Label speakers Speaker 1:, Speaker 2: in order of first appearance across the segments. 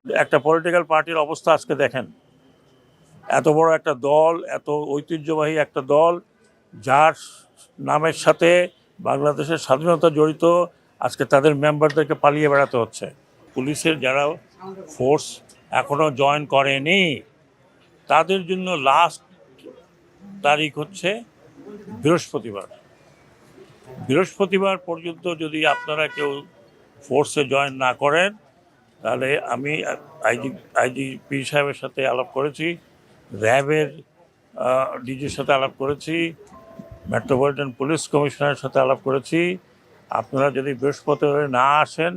Speaker 1: একটা পলিটিক্যাল পার্টির অবস্থা আজকে দেখেন। এত বড় একটা দল, এত ঐতিহ্যবাহী একটা দল, যার নামের সাথে বাংলাদেশের স্বাধীনতা জড়িত, আজকে তাদের মেম্বারদেরকে পালিয়ে বেড়াতে হচ্ছে। পুলিশের যারা ফোর্স এখনো জয়েন করেনি, তাদের জন্য লাস্ট তারিখ হচ্ছে বৃহস্পতিবার। বৃহস্পতিবার পর্যন্ত যদি আপনারা কেউ ফোর্সে জয়েন না করেন, তাহলে আমি আইজিপি সাহেবের সাথে আলাপ করেছি, র্যাবের ডিজির সাথে আলাপ করেছি, মেট্রোপলিটন পুলিশ কমিশনারের সাথে আলাপ করেছি। আপনারা যদি বৃহস্পতিবার না আসেন,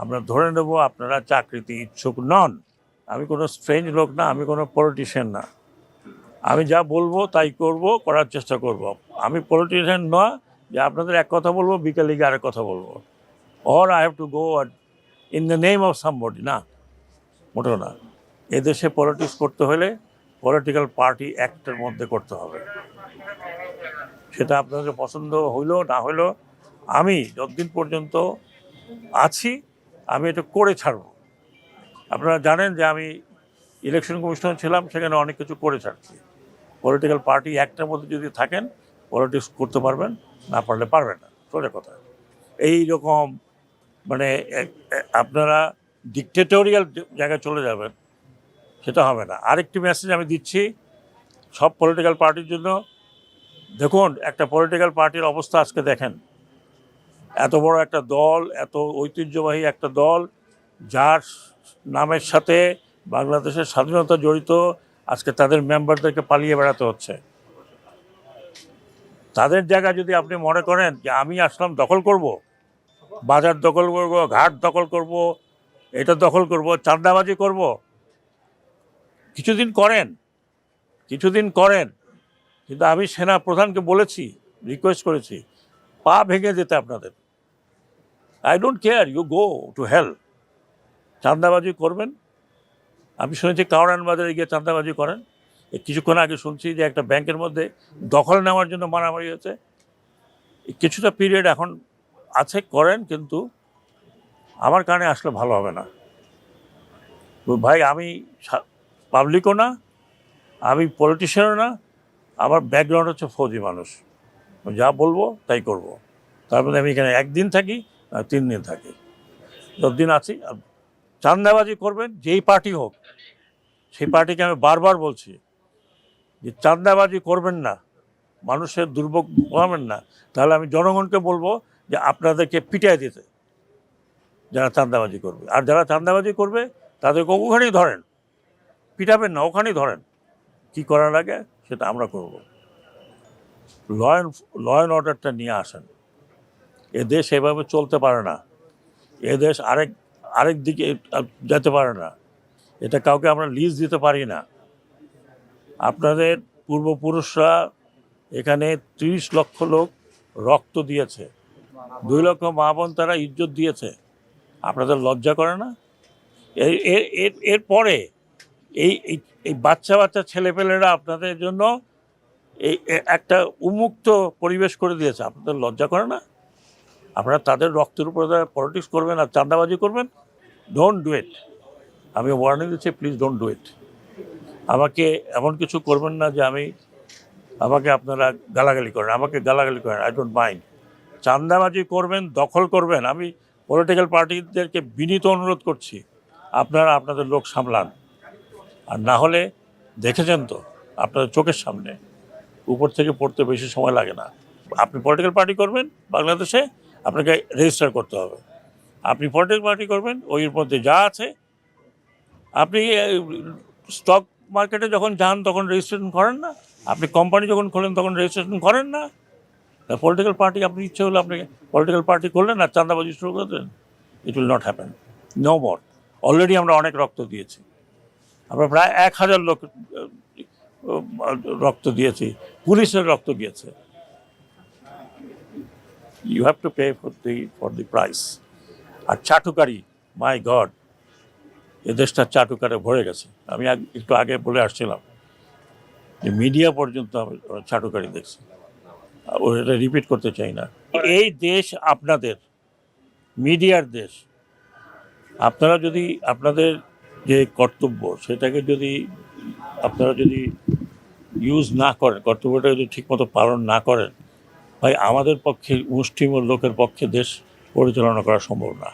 Speaker 1: আমরা ধরে নেব আপনারা চাকরিতে ইচ্ছুক নন। আমি কোনো স্ট্রেঞ্জ লোক না, আমি কোনো পলিটিশিয়ান না। আমি যা বলবো তাই করব, করার চেষ্টা করব। আমি পলিটিশিয়ান নয় যে আপনাদের এক কথা বলবো, বিকালে গিয়ে আরেক কথা বলবো, or I have to go in the name of somebody. না, মোটেও না। এদেশে পলিটিক্স করতে হলে পলিটিক্যাল পার্টি অ্যাক্টের মধ্যে করতে হবে। সেটা আপনাদের পছন্দ হইলো না হইলো, আমি যতদিন পর্যন্ত আছি আমি এটা করে ছাড়ব। আপনারা জানেন যে আমি ইলেকশন কমিশনার ছিলাম, সেখানে অনেক কিছু করে ছাড়ছি। পলিটিক্যাল পার্টি অ্যাক্টের মধ্যে যদি থাকেন, পলিটিক্স করতে পারবেন, না পারলে পারবেন না, সোজা কথা। এই রকম মানে আপনারা ডিকটেটোরিয়াল জায়গায় চলে যাবেন, সেটা হবে না। আরেকটি মেসেজ আমি দিচ্ছি সব পলিটিক্যাল পার্টির জন্য। দেখুন, একটা পলিটিক্যাল পার্টির অবস্থা আজকে দেখেন। এত বড় একটা দল, এত ঐতিহ্যবাহী একটা দল, যার নামের সাথে বাংলাদেশের স্বাধীনতা জড়িত, আজকে তাদের মেম্বারদেরকে পালিয়ে বেড়াতে হচ্ছে। তাদের জায়গা যদি আপনি মনে করেন যে আমি আসলাম দখল করব, বাজার দখল করব, ঘাট দখল করব, এটা দখল করব, চাঁদাবাজি করব, কিছুদিন করেন। কিন্তু আমি সেনা প্রধানকে বলেছি, রিকোয়েস্ট করেছি, পা ভেঙে যেতে আপনাদের। I don't care, you go to hell. চাঁদাবাজি করবেন। আমি শুনেছি কাওড়ান বাজারে গিয়ে চাঁদাবাজি করেন। কিছুক্ষণ আগে শুনছি যে একটা ব্যাংকের মধ্যে দখল নেওয়ার জন্য মারামারি হয়েছে। কিছুটা পিরিয়ড এখন আছে, করেন, কিন্তু আমার কানে আসলে ভালো হবে না। ভাই, আমি পাবলিকও না, আমি পলিটিশিয়ানও না, আমার ব্যাকগ্রাউন্ড হচ্ছে ফৌজি মানুষ। যা বলবো তাই করব। তারপরে আমি এখানে একদিন থাকি, 3 দিন থাকি, যতদিন আছি। চাঁদাবাজি করবেন যেই পার্টি হোক, সেই পার্টিকে আমি বারবার বলছি যে চাঁদাবাজি করবেন না, মানুষের দুর্ভোগ পোহাবেন না। তাহলে আমি জনগণকে বলবো যে আপনাদেরকে পিটাই দিতে, যারা চাঁদাবাজি করবে। আর যারা চাঁদাবাজি করবে তাদেরকে ওখানেই ধরেন, পিটাবেন না, ওখানেই ধরেন। কি করার লাগে সেটা আমরা করব। ল অ্যান্ড অর্ডারটা নিয়ে আসেন। এ দেশ এভাবে চলতে পারে না। এ দেশ আরেক দিকে যেতে পারে না। এটা কাউকে আমরা লিজ দিতে পারি না। আপনাদের পূর্বপুরুষরা এখানে 30 লক্ষ লোক রক্ত দিয়েছে, 2 লক্ষ মা বোন তারা ইজ্জত দিয়েছে। আপনাদের লজ্জা করে না? এরপরে এই বাচ্চা ছেলেপেলেরা আপনাদের জন্য এই একটা উন্মুক্ত পরিবেশ করে দিয়েছে। আপনাদের লজ্জা করে না? আপনারা তাদের রক্তের উপরে পলিটিক্স করবেন আর চাঁদাবাজি করবেন? Don't do it. আমি ওয়ার্নিং দিচ্ছি, প্লিজ ডোন্ট ডু ইট। আমাকে এমন কিছু করবেন না যে আমাকে আপনারা গালাগালি করেন। আমাকে গালাগালি করেন, আই ডোন্ট মাইন্ড। চাঁদাবাজি করবেন, দখল করবেন, আমি পলিটিক্যাল পার্টিদেরকে বিনীত অনুরোধ করছি, আপনারা আপনাদের লোক সামলান। আর না হলে দেখেছেন তো আপনাদের চোখের সামনে, উপর থেকে পড়তে বেশি সময় লাগে না। আপনি পলিটিক্যাল পার্টি করবেন বাংলাদেশে, আপনাকে রেজিস্টার করতে হবে। আপনি পলিটিক্যাল পার্টি করবেন, ওই মধ্যে যা আছে, আপনি স্টক মার্কেটে যখন যান তখন রেজিস্ট্রেশন করেন না, আপনি কোম্পানি যখন খোলেন তখন রেজিস্ট্রেশন করেন না। পলিটিক্যাল পার্টি আপনি ইচ্ছে হলে আপনি পলিটিক্যাল পার্টি করলেন আর চাঁদাবাজি শুরু করে দেন, it will not happen, no more. Already আমরা অনেক রক্ত দিয়েছি, আমরা প্রায় 1000 লোক রক্ত দিয়েছি, পুলিশের রক্ত গিয়েছে। You have to pay for the price. আর চাটুকারি, মাই গড, এ দেশটা চাটুকারে ভরে গেছে। আমি একটু আগে বলে আসছিলাম যে মিডিয়া পর্যন্ত আমি চাটুকারি দেখছি, এটা রিপিট করতে চাই না। এই দেশ আপনাদের, মিডিয়ার দেশ। আপনারা যদি আপনাদের যে কর্তব্য সেটাকে যদি আপনারা যদি ইউজ না করেন, কর্তব্যটা যদি ঠিকমতো পালন না করেন, ভাই আমাদের পক্ষে মুষ্টিমেয় লোকের পক্ষে দেশ পরিচালনা করা সম্ভব না।